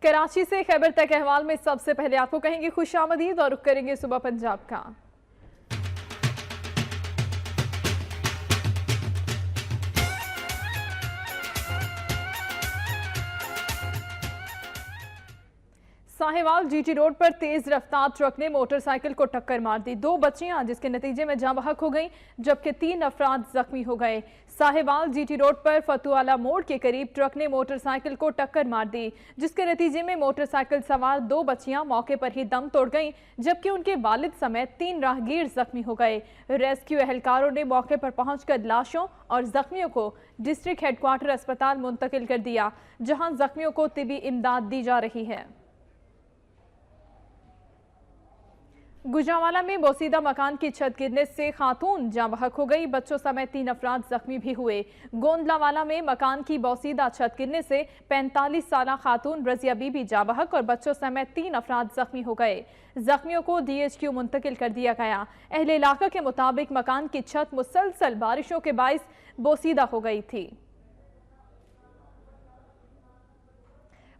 कराची से खैबर तक अहवाल में सबसे पहले आपको कहेंगे खुशामदीद और रुख करेंगे सुबह पंजाब का। साहिवाल जीटी रोड पर तेज रफ्तार ट्रक ने मोटरसाइकिल को टक्कर मार दी। 2 बच्चियां जिसके नतीजे में जाँ बहक हो गईं, जबकि 3 अफराद जख्मी हो गए। साहिवाल जीटी रोड पर फतुआला मोड़ के करीब ट्रक ने मोटरसाइकिल को टक्कर मार दी, जिसके नतीजे में मोटरसाइकिल सवार 2 बच्चियां मौके पर ही दम तोड़ गईं, जबकि उनके वालिद समेत 3 राहगीर जख्मी हो गए। रेस्क्यू एहलकारों ने मौके पर पहुंचकर लाशों और जख्मियों को डिस्ट्रिक्ट हेडक्वार्टर अस्पताल मुंतकिल कर दिया, जहां जख्मियों को तिबी इमदाद दी जा रही है। गुजरांवाला में बोसीदा मकान की छत गिरने से खातून जाँ बहक हो गई, बच्चों समेत 3 अफराद जख्मी भी हुए। गोंदलावाला में मकान की बोसीदा छत गिरने से 45 साला खातून रजिया बीबी जाँ बहक और बच्चों समेत 3 अफराद जख्मी हो गए। जख्मियों को DHQ मुंतकिल कर दिया गया। अहले इलाका के मुताबिक मकान की छत मुसलसल बारिशों के बाइस बोसीदा हो गई थी।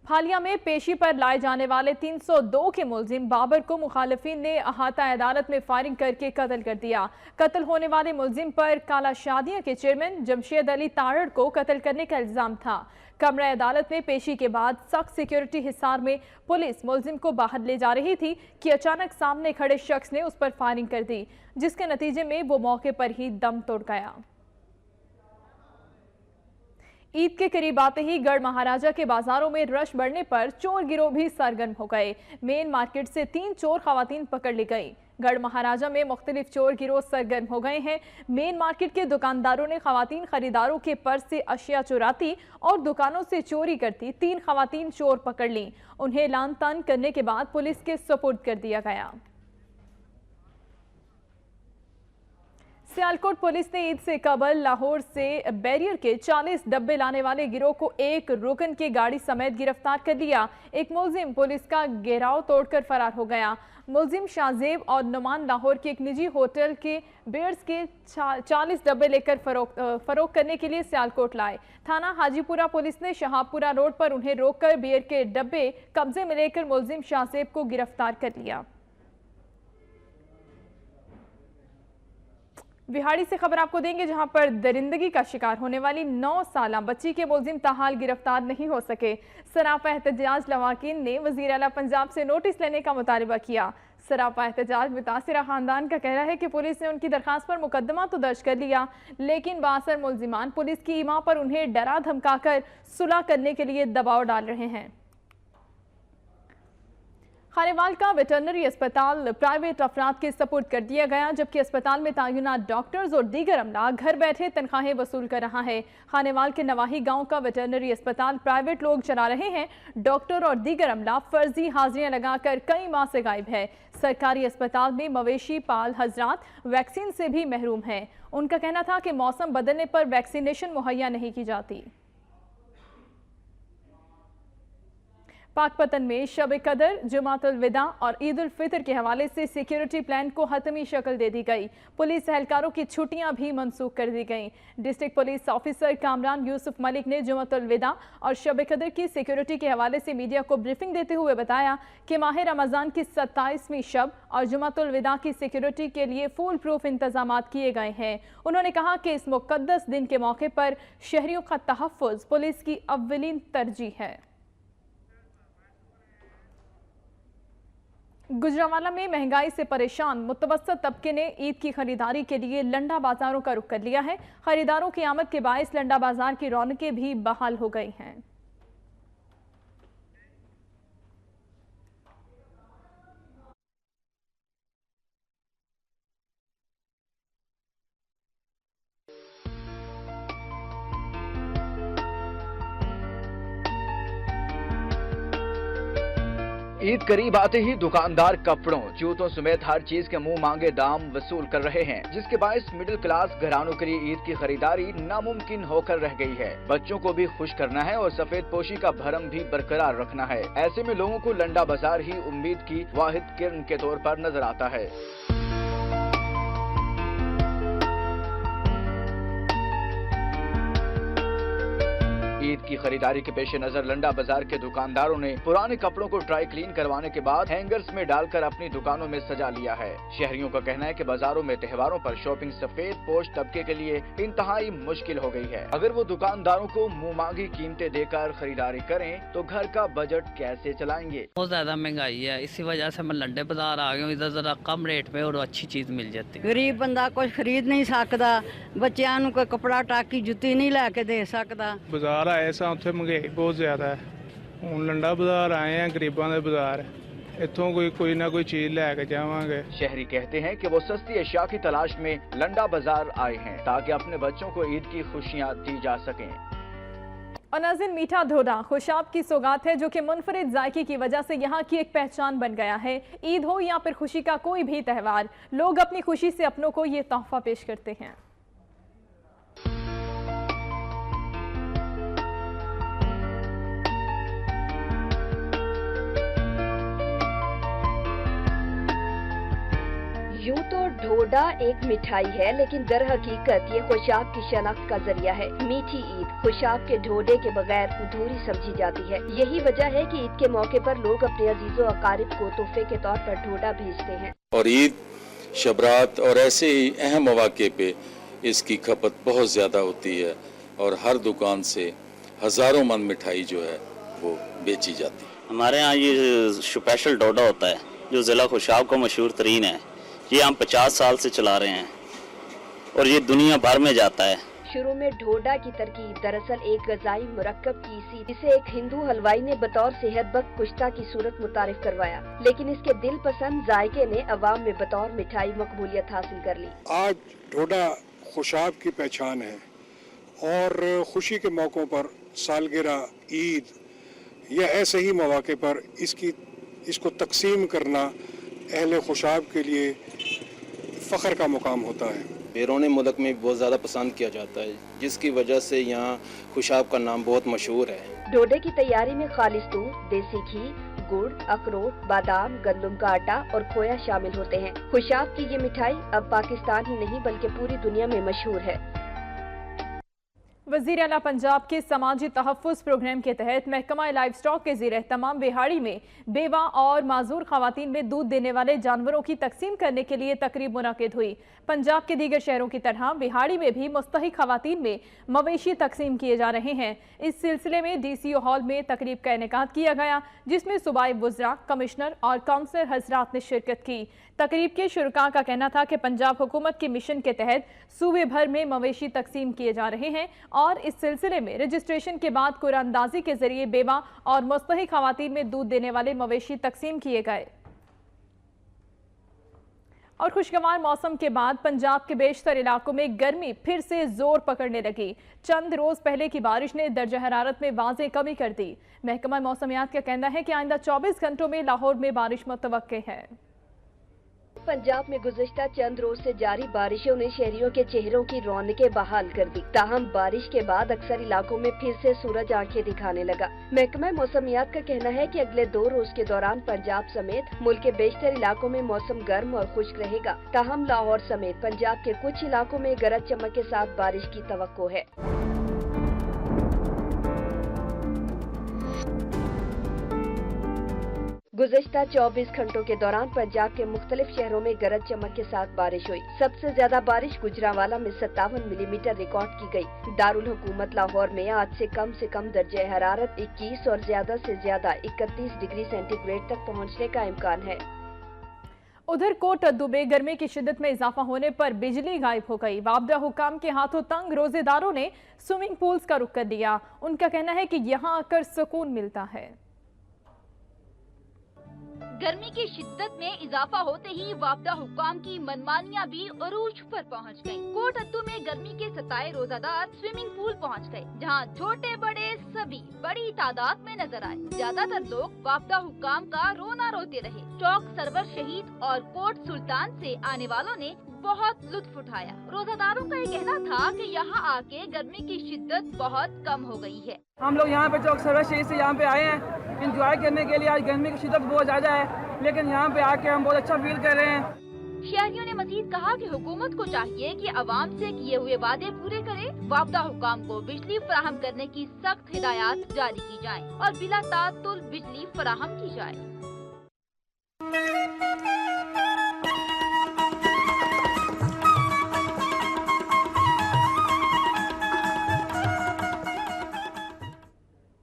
हालिया में पेशी पर लाए जाने वाले 302 के मुलजिम बाबर को मुखालिफिन ने अहाता अदालत में फायरिंग करके कत्ल कर दिया। कत्ल होने वाले मुलजिम पर काला शादिया के चेयरमैन जमशेद अली तारड़ को कत्ल करने का इल्जाम था। कमरा अदालत में पेशी के बाद सख्त सिक्योरिटी हिसार में पुलिस मुलजिम को बाहर ले जा रही थी कि अचानक सामने खड़े शख्स ने उस पर फायरिंग कर दी, जिसके नतीजे में वो मौके पर ही दम तोड़ गया। ईद के करीब आते ही गढ़ महाराजा के बाजारों में रश बढ़ने पर चोर गिरोह भी सरगर्म हो गए। मेन मार्केट से 3 चोर खवातीन पकड़ ली गई। गढ़ महाराजा में मुख्तलिफ चोर गिरोह सरगर्म हो गए हैं। मेन मार्केट के दुकानदारों ने खवातीन खरीदारों के पर्स से अशिया चुराती और दुकानों से चोरी करती 3 खवातीन चोर पकड़ ली। उन्हें लान तान करने के बाद पुलिस के सुपुर्द कर दिया गया। सियालकोट पुलिस ने ईद से कबल लाहौर से बैरियर के 40 डब्बे लाने वाले गिरोह को एक रुकन की गाड़ी समेत गिरफ्तार कर लिया। एक मुलजिम पुलिस का घेराव तोड़कर फरार हो गया। मुलजिम शाहजेब और नुमान लाहौर के एक निजी होटल के बियर्स के 40 डब्बे लेकर फरोख्त करने के लिए सियालकोट लाए। थाना हाजीपुरा पुलिस ने शहाबपुरा रोड पर उन्हें रोककर बियर के डब्बे कब्जे में लेकर मुलजिम शाहजेब को गिरफ्तार कर लिया। बिहाड़ी से खबर आपको देंगे, जहां पर दरिंदगी का शिकार होने वाली 9 साला बच्ची के मुलजिम ताहाल गिरफ्तार नहीं हो सके। सरापा एहतजाज लवाकिन ने वजीर आला पंजाब से नोटिस लेने का मुतालबा किया। सरापा एहतजाज मुतासिरा खानदान का कहना है कि पुलिस ने उनकी दरखास्त पर मुकदमा तो दर्ज कर लिया, लेकिन बासर मुलजिमान पुलिस की इमा पर उन्हें डरा धमकाकर सुलह करने के लिए दबाव डाल रहे हैं। खानेवाल का वेटरनरी अस्पताल प्राइवेट अफराद के सपुर्द कर दिया गया, जबकि अस्पताल में तैनात डॉक्टर्स और दीगर अमला घर बैठे तनख्वाहें वसूल कर रहा है। खानेवाल के नवाही गांव का वेटरनरी अस्पताल प्राइवेट लोग चला रहे हैं। डॉक्टर और दीगर अमला फर्जी हाजिरियां लगाकर कई माह से गायब है। सरकारी अस्पताल में मवेशी पाल हजरात वैक्सीन से भी महरूम हैं। उनका कहना था कि मौसम बदलने पर वैक्सीनेशन मुहैया नहीं की जाती। पाकपतन में शब कदर, जुमातुल विदा और ईद उल फितर के हवाले से सिक्योरिटी प्लान को हतमी शक्ल दे दी गई। पुलिस एहलकारों की छुट्टियां भी मनसूख कर दी गईं। District police officer Kamran Yusuf Malik ने जुमातुल विदा और शब कदर की सिक्योरिटी के हवाले से मीडिया को ब्रीफिंग देते हुए बताया कि माह रमज़ान की 27वीं शब और जुमातुल विदा की सिक्योरिटी के लिए फुल प्रूफ इंतजाम किए गए हैं। उन्होंने कहा कि इस मुकद्दस दिन के मौके पर शहरियों का तहफ़्फ़ुज़ पुलिस की अव्वलीन तरजीह है। गुजरांवाला में महंगाई से परेशान मुतवस्सत तबके ने ईद की खरीदारी के लिए लंडा बाजारों का रुख कर लिया है। खरीदारों की आमद के बायस लंडा बाजार की रौनकें भी बहाल हो गई हैं। ईद करीब आते ही दुकानदार कपड़ों, जूतों समेत हर चीज के मुंह मांगे दाम वसूल कर रहे हैं, जिसके बायस मिडिल क्लास घरानों के लिए ईद की खरीदारी नामुमकिन होकर रह गई है। बच्चों को भी खुश करना है और सफेद पोशी का भरम भी बरकरार रखना है। ऐसे में लोगों को लंडा बाजार ही उम्मीद की वाहिद किरण के तौर पर नजर आता है। ईद की खरीदारी के पेश नजर लंडा बाजार के दुकानदारों ने पुराने कपड़ों को ड्राई क्लीन करवाने के बाद हैंगर्स में डालकर अपनी दुकानों में सजा लिया है। शहरियों का कहना है कि बाजारों में त्योहारों पर शॉपिंग सफेद पोश तबके के लिए इंतहाई मुश्किल हो गई है। अगर वो दुकानदारों को मुंह मांगी कीमतें देकर खरीदारी करें तो घर का बजट कैसे चलाएंगे। बहुत ज्यादा महंगाई है, इसी वजह से मैं लंडे बाजार आ गया हूँ। इधर जरा कम रेट में और अच्छी चीज मिल जाती है। गरीब बंदा कुछ खरीद नहीं सकता, बच्चों को कोई कपड़ा टाकी जुत्ती नहीं लैके दे सकता। बाजार आए सा उत्थे महंगाई बहुत ज्यादा है। हुण लंडा बाजार आए हैं, गरीबां दे बाजार इत्थों कोई ना कोई चीज लैके जावांगे। शहरी कहते हैं कि वो सस्ती अशिया की तलाश में लंडा बाजार आए हैं ताकि अपने बच्चों को ईद की खुशियां दी जा सकें। और नाज़रीन, मीठा ढोडा खुशाब की सौगात है जो कि मुनफरिद जायके की वजह से यहाँ की एक पहचान बन गया है। ईद हो या फिर खुशी का कोई भी त्योहार, लोग अपनी खुशी से अपनों को ये तोहफा पेश करते हैं। यूं तो ढोडा एक मिठाई है, लेकिन दर हकीकत ये खुशाब की शनाख्त का जरिया है। मीठी ईद खुशाब के ढोडे के बगैर अधूरी समझी जाती है। यही वजह है कि ईद के मौके पर लोग अपने अजीजों अकारिब को तोहफे के तौर पर ढोडा भेजते हैं। और ईद, शबरात और ऐसे ही अहम मौके पे इसकी खपत बहुत ज्यादा होती है और हर दुकान से हजारों मन मिठाई जो है वो बेची जाती है। हमारे यहाँ ये स्पेशल ढोडा होता है जो जिला खुशाब का मशहूर तरीन है। ये हम 50 साल से चला रहे हैं और ये दुनिया भर में जाता है। शुरू में ढोडा की तरकीब दरअसल एक गजाई मुरक्कब की सी, जिसे एक हिंदू हलवाई ने बतौर सेहतबख्श कुश्ता की सूरत मुतारिफ करवाया, लेकिन इसके दिल पसंद जायके ने अवाम में बतौर मिठाई मकबूलियत हासिल कर ली। आज ढोडा खुशाब की पहचान है और खुशी के मौक़ों पर, सालगिरह, ईद या ऐसे ही मौके पर इसको तकसीम करना अहले खुशाब के लिए फ़ख्र का मुकाम होता है। बैरून मुल्क में बहुत ज़्यादा पसंद किया जाता है, जिसकी वजह से यहाँ खुशाब का नाम बहुत मशहूर है। ढोडे की तैयारी में खालिस दूध, देसी घी, गुड़, अखरोट, बादाम, गंदम का आटा और खोया शामिल होते हैं। खुशाब की ये मिठाई अब पाकिस्तान ही नहीं बल्कि पूरी दुनिया में मशहूर है। वज़ीर आला पंजाब के समाजी तहफ़्फ़ुज़ प्रोग्राम के तहत महकमा लाइव स्टॉक के ज़ेर तमाम बिहाड़ी में बेवा और माजूर ख़वातीन में दूध देने वाले जानवरों की तकसीम करने के लिए तकरीब मुनक़िद हुई। पंजाब के दीगर शहरों की तरह बिहाड़ी में भी मुस्तहिक़ ख़वातीन में मवेशी तकसीम किए जा रहे हैं। इस सिलसिले में DCO हॉल में तकरीब का इनेकाद किया गया, जिसमें सूबाई वुज़रा, कमिश्नर और काउंसलर हज़रात ने शिरकत की। तकरीब के शुरका का कहना था कि पंजाब हुकूमत के मिशन के तहत सूबे भर में मवेशी तकसीम किए जा रहे हैं और इस सिलसिले में रजिस्ट्रेशन के बाद कुरानदाजी के जरिए बेवा और मुस्तहिक़ ख़वातीन में दूध देने वाले मवेशी तकसीम किए गए। और खुशगवार मौसम के बाद पंजाब के बेशतर इलाकों में गर्मी फिर से जोर पकड़ने लगी। चंद रोज पहले की बारिश ने दर्जा हरारत में वाज़ेह कमी कर दी। महकमा मौसमियात का कहना है कि आइंदा 24 घंटों में लाहौर में बारिश मुतवक्के है। पंजाब में गुज़श्ता चंद रोज से जारी बारिशों ने शहरियों के चेहरों की रौनकें बहाल कर दी। ताहम बारिश के बाद अक्सर इलाकों में फिर से सूरज आंखें दिखाने लगा। महकमा मौसमियात का कहना है कि अगले 2 रोज के दौरान पंजाब समेत मुल्क के बेशतर इलाकों में मौसम गर्म और खुश्क रहेगा। ताहम लाहौर समेत पंजाब के कुछ इलाकों में गरज चमक के साथ बारिश की तवक्को है। गुज़श्ता 24 घंटों के दौरान पंजाब के मुख्तलिफ शहरों में गरज चमक के साथ बारिश हुई। सबसे ज्यादा बारिश गुजरांवाला में 57 मिलीमीटर रिकॉर्ड की गई। दारुल हुकूमत लाहौर में आज से कम दर्जे हरारत 21 और ज्यादा से ज्यादा 31 डिग्री सेंटीग्रेड तक पहुँचने का इम्कान है। उधर कोट अद्दू में गर्मी की शिद्दत में इजाफा होने पर बिजली गायब हो गई। वाबदा हुकाम के हाथों तंग रोजेदारों ने स्विमिंग पूल्स का रुख कर लिया। उनका कहना है कि यहाँ आकर सुकून मिलता है। गर्मी की शिद्दत में इजाफा होते ही वापदा हुक्काम की मनमानियां भी अरूज पर पहुंच गईं। कोट अद्दू में गर्मी के सताए रोजादार स्विमिंग पूल पहुंच गए, जहां छोटे बड़े सभी बड़ी तादाद में नजर आए। ज्यादातर लोग वापदा हुक्काम का रोना रोते रहे। चौक सरवर शहीद और कोट सुल्तान से आने वालों ने बहुत लुत्फ उठाया। रोजादारों का ये कहना था कि यहाँ आके गर्मी की शिद्दत बहुत कम हो गई है। हम लोग यहाँ पे चौक सरवर शहीद से यहाँ पे आए हैं एंजॉय करने के लिए। आज गर्मी की शिद्दत बहुत ज्यादा है, लेकिन यहाँ पे आके हम बहुत अच्छा फील कर रहे हैं। शहरियों ने मजीद कहा कि हुकूमत को चाहिए कि अवाम से किए हुए वादे पूरे करे, वापदा हुकाम को बिजली फराहम करने की सख्त हिदायत जारी की जाए और बिला तातुल बिजली फराहम की जाए।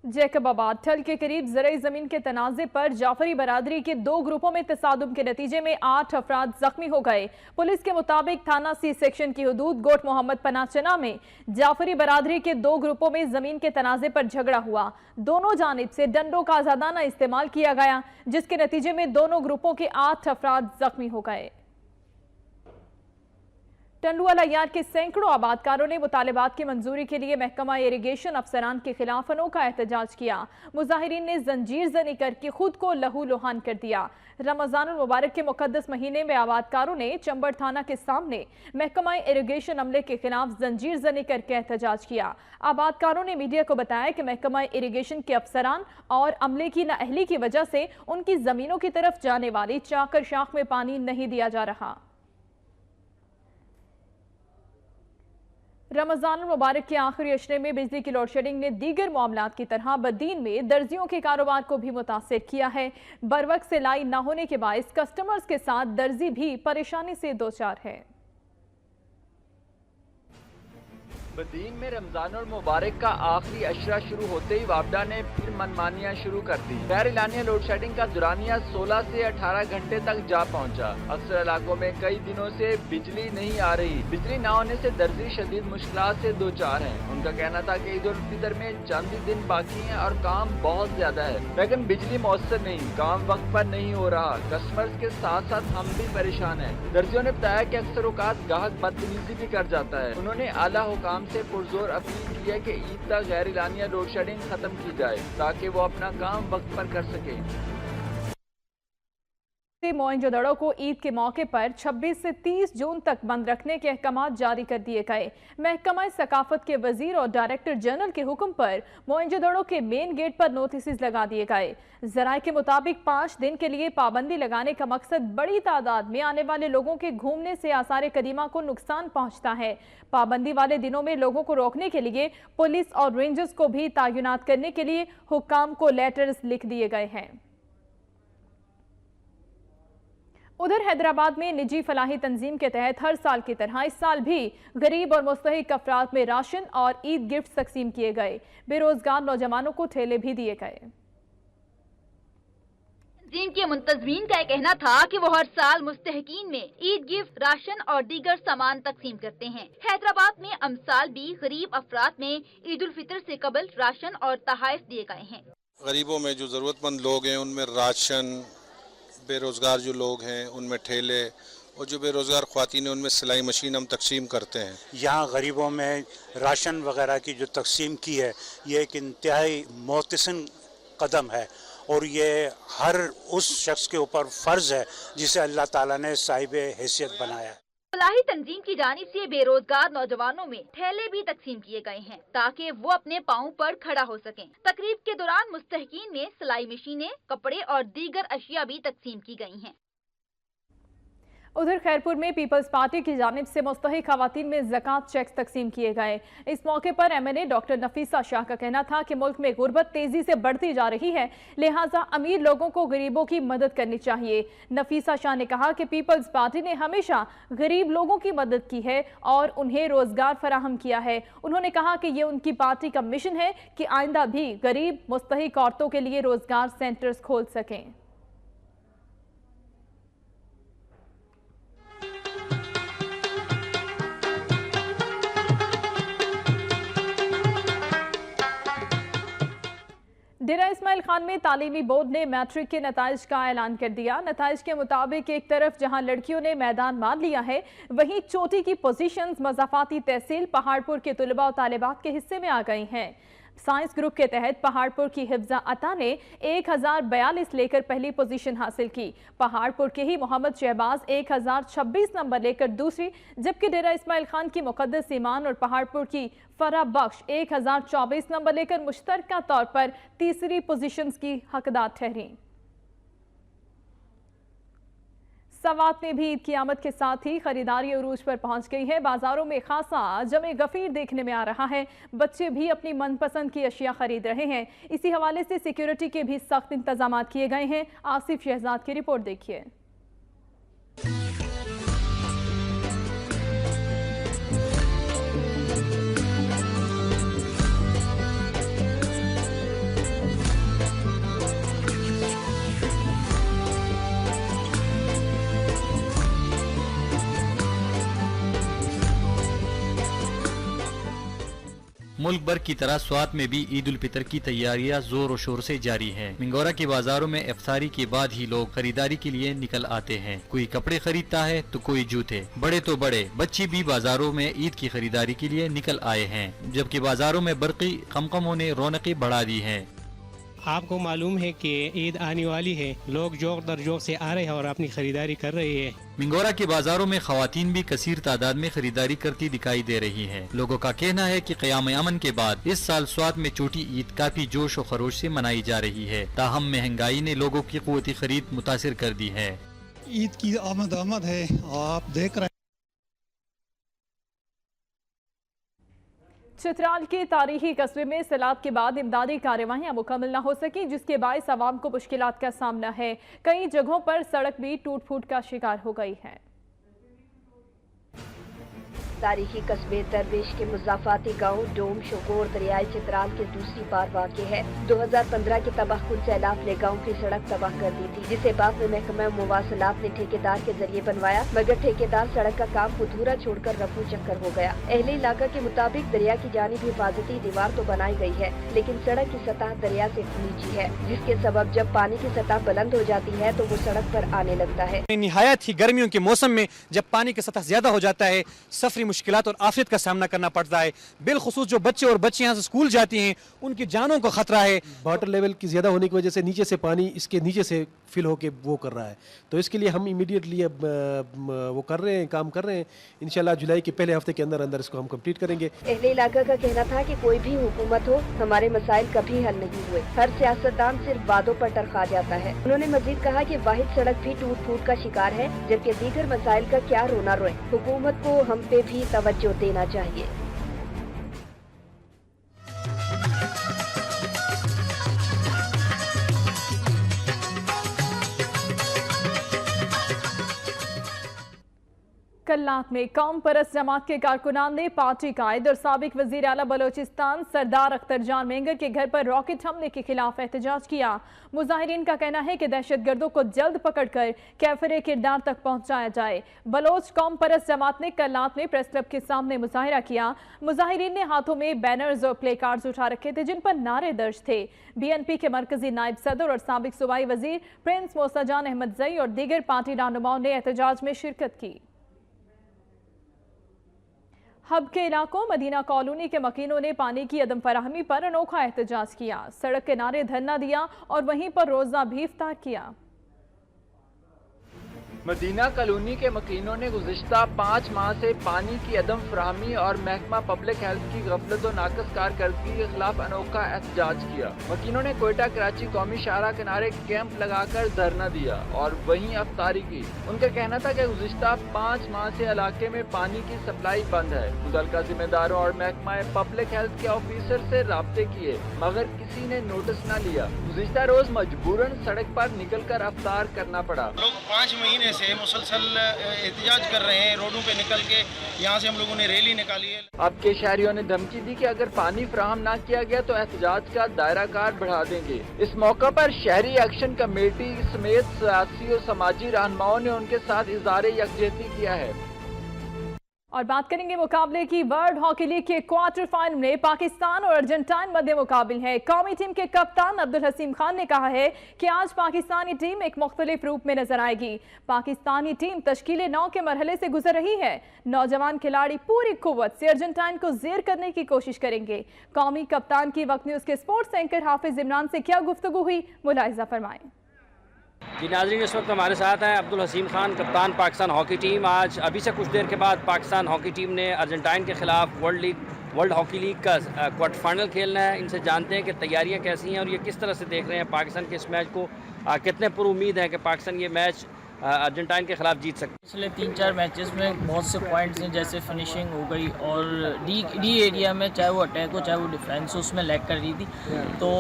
जैकबाबाद ठल के करीब ज़राई ज़मीन के तनाज़े पर जाफरी बरादरी के 2 ग्रुपों में तसादुम के नतीजे में 8 अफराद जख्मी हो गए। पुलिस के मुताबिक थाना सी सेक्शन की हदूद गोट मोहम्मद पनाचना में जाफरी बरादरी के 2 ग्रुपों में ज़मीन के तनाज़े पर झगड़ा हुआ। दोनों जानिब से डंडों का आज़ादाना इस्तेमाल किया गया, जिसके नतीजे में दोनों ग्रुपों के 8 अफराद जख्मी हो गए। टंडुवाला यार के सैकड़ों आबादकारों ने मुतालिबात की मंजूरी के लिए महकमा इरिगेशन अफसरान के खिलाफ अनोखा एहतजाज किया। मुजाहिरीन ने जंजीर जनी करके खुद को लहू लुहान कर दिया। रमजान मुबारक के मुकद्दस महीने में आबादकारों ने चंबड़ थाना के सामने महकमा इरिगेशन अमले के खिलाफ जंजीर जनी करके एहतजाज किया। आबादकारों ने मीडिया को बताया कि महकमा इरिगेशन के अफसरान और अमले की नाअहली की वजह से उनकी जमीनों की तरफ जाने वाली चाकर शाख में पानी नहीं दिया जा रहा। रमजान मुबारक के आखिरी अशरे में बिजली की लोड शेडिंग ने दीगर मामलात की तरह बदीन में दर्जियों के कारोबार को भी मुतासिर किया है। बरवक्त सिलाई न होने के बायस कस्टमर्स के साथ दर्जी भी परेशानी से दो चार है। बदीन में रमजान मुबारक का आखिरी अशरा शुरू होते ही वापडा ने फिर मनमानियां शुरू कर दी। गैर इलानिया लोड शेडिंग का दुरानिया 16 से 18 घंटे तक जा पहुंचा। अक्सर इलाकों में कई दिनों से बिजली नहीं आ रही। बिजली न होने से दर्जी शदीद मुश्किलात से दो चार हैं। उनका कहना था कि ईद उल फितर में चंद ही दिन बाकी हैं और काम बहुत ज्यादा है, लेकिन बिजली मौसर नहीं, काम वक्त पर नहीं हो रहा। कस्टमर्स के साथ साथ हम भी परेशान हैं। दर्जियों ने बताया कि अक्सर औकात गाहक बदतमीजी भी कर जाता है। उन्होंने आला हुकाम से पुरजोर अपील की है कि ईद तक गैर इलानिया लोड शेडिंग खत्म की जाए ताकि वो अपना काम वक्त पर कर सके। मोइंजोदड़ो को ईद के मौके पर 26 से 30 जून तक बंद रखने के अहकाम जारी कर दिए गए। महकमा सकाफत के वजीर और डायरेक्टर जनरल के हुक्म पर मोइंजोदड़ो के मेन गेट पर नोटिस लगा दिए गए। जराये के मुताबिक 5 दिन के लिए पाबंदी लगाने का मकसद बड़ी तादाद में आने वाले लोगों के घूमने से आसार कदीमा को नुकसान पहुंचता है। पाबंदी वाले दिनों में लोगों को रोकने के लिए पुलिस और रेंजर्स को भी तैनात करने के लिए हुक्काम को लेटर्स लिख दिए गए हैं। उधर हैदराबाद में निजी फलाही तंजीम के तहत हर साल की तरह इस साल भी गरीब और मुस्तहिक अफराद में राशन और ईद गिफ्ट तकसीम किए गए। बेरोजगार नौजवानों को ठेले भी दिए गए। तंजीम के मुंतजमीन का कहना था कि वो हर साल मुस्तहिकीन में ईद गिफ्ट, राशन और दीगर सामान तकसीम करते हैं। हैदराबाद में अमसाल भी गरीब अफराद में ईद उल फितर से कबल राशन और तहाइफ दिए गए हैं। गरीबों में जो जरूरतमंद लोग हैं उनमें राशन, बेरोज़गार जो लोग हैं उनमें ठेले, और जो बेरोज़गार ख्वातीन हैं उनमें सिलाई मशीन हम तकसीम करते हैं। यहाँ गरीबों में राशन वगैरह की जो तकसीम की है ये एक इंतहाई मोहतसिन कदम है और ये हर उस शख्स के ऊपर फ़र्ज़ है जिसे अल्लाह ताला ने साहिब हैसियत बनाया है। फलाही तंजीम की जानिब से बेरोजगार नौजवानों में ठेले भी तकसीम किए गए हैं ताकि वो अपने पाँव पर खड़ा हो सकें। तकरीब के दौरान मुस्तहिकीन में सिलाई मशीनें, कपड़े और दीगर अशिया भी तकसीम की गई हैं। उधर खैरपुर में पीपल्स पार्टी की जानिब से मुस्तहिक खवातीन में ज़कात चेक्स तकसीम किए गए। इस मौके पर MNA डॉक्टर नफीसा शाह का कहना था कि मुल्क में गुर्बत तेजी से बढ़ती जा रही है, लिहाजा अमीर लोगों को गरीबों की मदद करनी चाहिए। नफीसा शाह ने कहा कि पीपल्स पार्टी ने हमेशा गरीब लोगों की मदद की है और उन्हें रोजगार फराहम किया है। उन्होंने कहा कि ये उनकी पार्टी का मिशन है कि आइंदा भी गरीब मुस्तहिक औरतों के लिए रोजगार सेंटर्स खोल सकें। डेरा इस्माइल खान में तालीमी बोर्ड ने मैट्रिक के नताइज का ऐलान कर दिया। नताइज के मुताबिक एक तरफ जहां लड़कियों ने मैदान मान लिया है, वहीं चोटी की पोजीशंस मज़ाफाती तहसील पहाड़पुर के तुलबा और तालिबात के हिस्से में आ गई हैं। साइंस ग्रुप के तहत पहाड़पुर की हिफ्जा अता ने 1042 लेकर पहली पोजीशन हासिल की। पहाड़पुर के ही मोहम्मद शहबाज 1026 नंबर लेकर दूसरी, जबकि डेरा इस्माइल खान की मुकद्दस ईमान और पहाड़पुर की फरा बख्श 1024 नंबर लेकर मुश्तरका तौर पर तीसरी पोजीशंस की हकदार ठहरी। सवात में भी ईद की आमद के साथ ही खरीदारी उरूज पर पहुंच गई है। बाजारों में खासा जमे गफीर देखने में आ रहा है। बच्चे भी अपनी मनपसंद की अशिया खरीद रहे हैं। इसी हवाले से सिक्योरिटी के भी सख्त इंतजाम किए गए हैं। आसिफ शहजाद की रिपोर्ट देखिए। मुल्क भर की तरह स्वात में भी ईद उल फितर की तैयारियां जोर और शोर से जारी हैं। मिंगोरा के बाजारों में इफ्तारी के बाद ही लोग खरीदारी के लिए निकल आते हैं। कोई कपड़े खरीदता है तो कोई जूते। बड़े तो बड़े बच्चे भी बाजारों में ईद की खरीदारी के लिए निकल आए हैं, जबकि बाजारों में बरकी कमकमों ने रौनकें बढ़ा दी हैं। आपको मालूम है कि ईद आने वाली है, लोग जोक दर जोक से आ रहे हैं और अपनी खरीदारी कर रहे हैं। मिंगोरा के बाजारों में खवातीन भी कसीर तादाद में खरीदारी करती दिखाई दे रही हैं। लोगों का कहना है कि क़याम अमन के बाद इस साल स्वात में छोटी ईद काफी जोश और खरोश से मनाई जा रही है। ताहम महंगाई ने लोगों की क़ुव्वती खरीद मुतासिर कर दी है। ईद की आमद है, आप देख रहे हैं। चित्राल के तारीखी कस्बे में सैलाब के बाद इमदादी कार्यवाहियां मुकम्मल न हो सकी, जिसके बायस आवाम को मुश्किलात का सामना है। कई जगहों पर सड़क भी टूट फूट का शिकार हो गई है। तारीखी कस्बे दरवेश के मुजाफाती गांव डोम शोकोर दरियाई चित्राल के दूसरी बार वाक़ है। 2015 के तबाहकुन सैलाब ने गांव की सड़क तबाह कर दी थी, जिसे बाद में महकमा मुवासलात ने ठेकेदार के जरिए बनवाया, मगर ठेकेदार सड़क का काम अधूरा छोड़कर रफू चक्कर हो गया। अहले इलाका के मुताबिक दरिया की जानिब हिफाजती दीवार तो बनाई गई है, लेकिन सड़क की सतह दरिया से नीची है, जिसके सबब जब पानी की सतह बुलंद हो जाती है तो वो सड़क पर आने लगता है। निहायत ही गर्मियों के मौसम में जब पानी की सतह ज्यादा हो जाता है, सफरी मुश्किलात और आफियत का सामना करना पड़ता है। बिलखुसूस जो बच्चे और बच्चियां से स्कूल जाती हैं, उनकी जानों को खतरा है। वाटर लेवल की ज्यादा होने की वजह से नीचे से पानी इसके नीचे से फिल होके वो कर रहा है, तो इसके लिए हम इमीडिएटली अब वो कर रहे हैं, काम कर रहे हैं। इंशाल्लाह जुलाई के पहले हफ्ते के अंदर अंदर इसको हम कंप्लीट करेंगे। अहले इलाका का कहना था कि कोई भी हुकूमत हो, हमारे मसाइल कभी हल नहीं हुए। हर सियासतदान सिर्फ वादों पर टरखा जाता है। उन्होंने मजीद कहा कि वाहिद सड़क भी टूट फूट का शिकार है, जबकि दीगर मसाइल का क्या रोना रोए। हुकूमत को हम पे भी तवज्जो देना चाहिए। कल्लात में कौम परस्त जमात के कारकुनान ने पार्टी कायद और साबिक वजीर आला बलोचिस्तान सरदार अख्तर जान मेंगर के घर पर रॉकेट हमले के खिलाफ एहतजाज किया। मुजाहिरीन का कहना है कि दहशतगर्दों को जल्द पकड़कर कैफरे किरदार तक पहुंचाया जाए। बलोच कौम परस्त जमात ने कल्लात में प्रेस क्लब के सामने मुजाहिरा किया। मुजाहिरीन ने हाथों में बैनर्स और प्ले कार्ड्स उठा रखे थे, जिन पर नारे दर्ज थे। BNP के मरकजी नायब सदर और साबिक सूबाई वजीर प्रिंस मोसाजान अहमद जई और दीगर पार्टी रहनुमाओं ने एहतजाज में शिरकत की। हब के इलाकों मदीना कॉलोनी के मकीनों ने पानी की अदम फराहमी पर अनोखा एहतजाज किया। सड़क किनारे धरना दिया और वहीं पर रोजा भी इफ्तार किया। मदीना कॉलोनी के मकीनों ने गुज़िश्ता 5 माह से पानी की अदम फराहमी और महकमा पब्लिक हेल्थ की गफलत और नाकस कारकर्दगी के खिलाफ अनोखा एहतजाज किया। मकीनों ने कोयटा कराची कौमी शाहरा किनारे कैंप लगाकर धरना दिया और वहीं अफ्तारी की। उनका कहना था कि गुज़िश्ता 5 माह से इलाके में पानी की सप्लाई बंद है। मुतल्लिका जिम्मेदारों और महकमा पब्लिक हेल्थ के ऑफिसर से राब्ते किए, मगर किसी ने नोटिस न लिया। गुज़िश्ता रोज मजबूरन सड़क पर निकल कर अफ्तार करना पड़ा। लोग 5 महीने से मुसलसल एहतजाज कर रहे हैं। रोडों पे निकल के यहाँ से हम लोगों ने रैली निकाली है। अब के शहरियों ने धमकी दी कि अगर पानी फराहम ना किया गया तो एहतजाज का दायरा कार बढ़ा देंगे। इस मौका पर शहरी एक्शन कमेटी समेत सियासी और समाजी रहनुमाओं ने उनके साथ इज़हार यकजहती किया है। और बात करेंगे मुकाबले की। वर्ल्ड हॉकी लीग के क्वार्टर फाइनल में पाकिस्तान और अर्जेंटाइन मध्य मुकाबिल है। कौमी टीम के कप्तान अब्दुल हसीम खान ने कहा है कि आज पाकिस्तानी टीम एक मुख्तलिफ रूप में नजर आएगी। पाकिस्तानी टीम तश्कील 9 के मरहले से गुजर रही है। नौजवान खिलाड़ी पूरी कुव्वत से अर्जेंटाइन को ज़ेर करने की कोशिश करेंगे। कौमी कप्तान की वक्त न्यूज़ के स्पोर्ट्स एंकर हाफिज इमरान से क्या गुफ्तगू हुई, मुलाहिजा फरमाएं। जी नाज़रीन, इस वक्त हमारे साथ हैं अब्दुल हसीम खान, कप्तान पाकिस्तान हॉकी टीम। आज अभी से कुछ देर के बाद पाकिस्तान हॉकी टीम ने अर्जेंटाइन के खिलाफ वर्ल्ड हॉकी लीग का क्वार्टर फाइनल खेलना है। इनसे जानते हैं कि तैयारियां कैसी हैं और ये किस तरह से देख रहे हैं पाकिस्तान के इस मैच को। कितने पुरुमीद हैं कि पाकिस्तान ये मैच अर्जेंटाइन के खिलाफ जीत सकते हैं। पिछले 3-4 मैचेस में बहुत से पॉइंट्स हैं, जैसे फिनिशिंग हो गई और डी एरिया में, चाहे वो अटैक हो चाहे वो डिफेंस हो, उसमें लैग कर रही थी। तो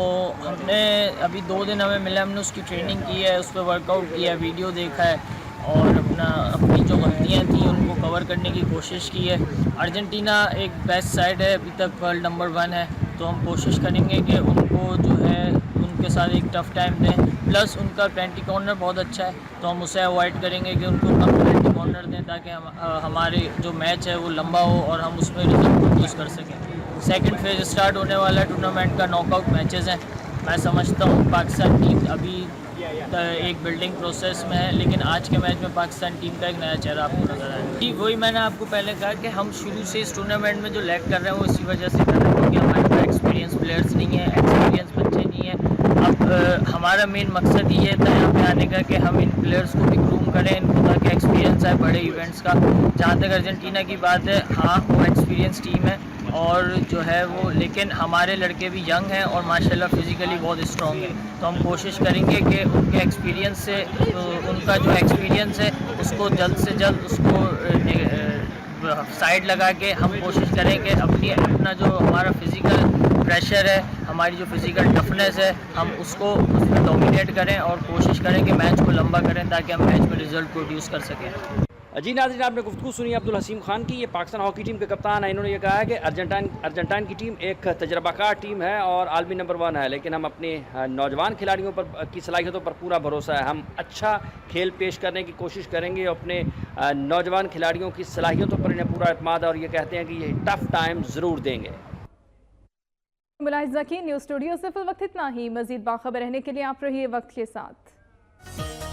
हमने अभी 2 दिन हमें मिला, हमने उसकी ट्रेनिंग की है, उस पर वर्कआउट किया, वीडियो देखा है और अपनी जो गलतियाँ थी उनको कवर करने की कोशिश की है। अर्जेंटीना एक बेस्ट साइड है, अभी तक वर्ल्ड नंबर 1 है, तो हम कोशिश करेंगे कि उनको जो है उनके साथ एक टफ टाइम दें। प्लस उनका पेनल्टी कॉर्नर बहुत अच्छा है, तो हम उसे अवॉइड करेंगे कि उनको कम पेनल्टी कॉर्नर दें, ताकि हमारे जो मैच है वो लंबा हो और हम उसमें रिजल्ट प्रोड्यूस कर सकें। सेकंड फेज स्टार्ट होने वाला है, टूर्नामेंट का नॉकआउट मैचेस हैं। मैं समझता हूँ पाकिस्तान टीम अभी एक बिल्डिंग प्रोसेस में है, लेकिन आज के मैच में पाकिस्तान टीम का एक नया चेहरा आपको नजर आया। जी वही मैंने आपको पहले कहा कि हम शुरू से इस टूर्नामेंट में जो लैग कर रहे हैं वो इसी वजह से कर रहे हैं क्योंकि हमारे पास एक्सपीरियंस प्लेयर्स नहीं है, एक्सपीरियंस बच्चे नहीं हैं। अब हमारा मेन मकसद ये था यहाँ पे आने का कि हम इन प्लेयर्स को भी ग्रूम करें, इनको ताकि एक्सपीरियंस आए बड़े इवेंट्स का। जहाँ तक अर्जेंटीना की बात है, हाँ वो एक्सपीरियंस टीम है और जो है वो, लेकिन हमारे लड़के भी यंग हैं और माशाल्लाह फिज़िकली बहुत स्ट्रॉन्ग है। तो हम कोशिश करेंगे कि उनके एक्सपीरियंस से उनका जो एक्सपीरियंस है उसको जल्द से जल्द उसको साइड लगा के हम कोशिश करें कि अपना जो हमारा फिज़िकल प्रेशर है, हमारी जो फिज़िकल टफनेस है, हम उसमें डोमिनेट करें और कोशिश करें कि मैच को लंबा करें ताकि हम मैच में रिज़ल्ट प्रोड्यूस कर सकें। जी नाज़रीन, आपने गुफ्तगू सुनी अब्दुल हसीम खान की। ये पाकिस्तान हॉकी टीम के कप्तान हैं। इन्होंने ये कहा है कि अर्जेंटाइन की टीम एक तजर्बाकार टीम है और आलमी नंबर 1 है, लेकिन हम अपने नौजवान खिलाड़ियों की सलाहियतों पर पूरा भरोसा है। हम अच्छा खेल पेश करने की कोशिश करेंगे, अपने नौजवान खिलाड़ियों की सलाहियतों पर इन्हें पूरा एतमाद है और ये कहते हैं कि ये टफ टाइम ज़रूर देंगे। मुलाहिज़ा की न्यूज़ स्टूडियो से फिल वक्त इतना ही। मज़ीद बाखबर रहने के लिए आप रहिए वक्त के साथ।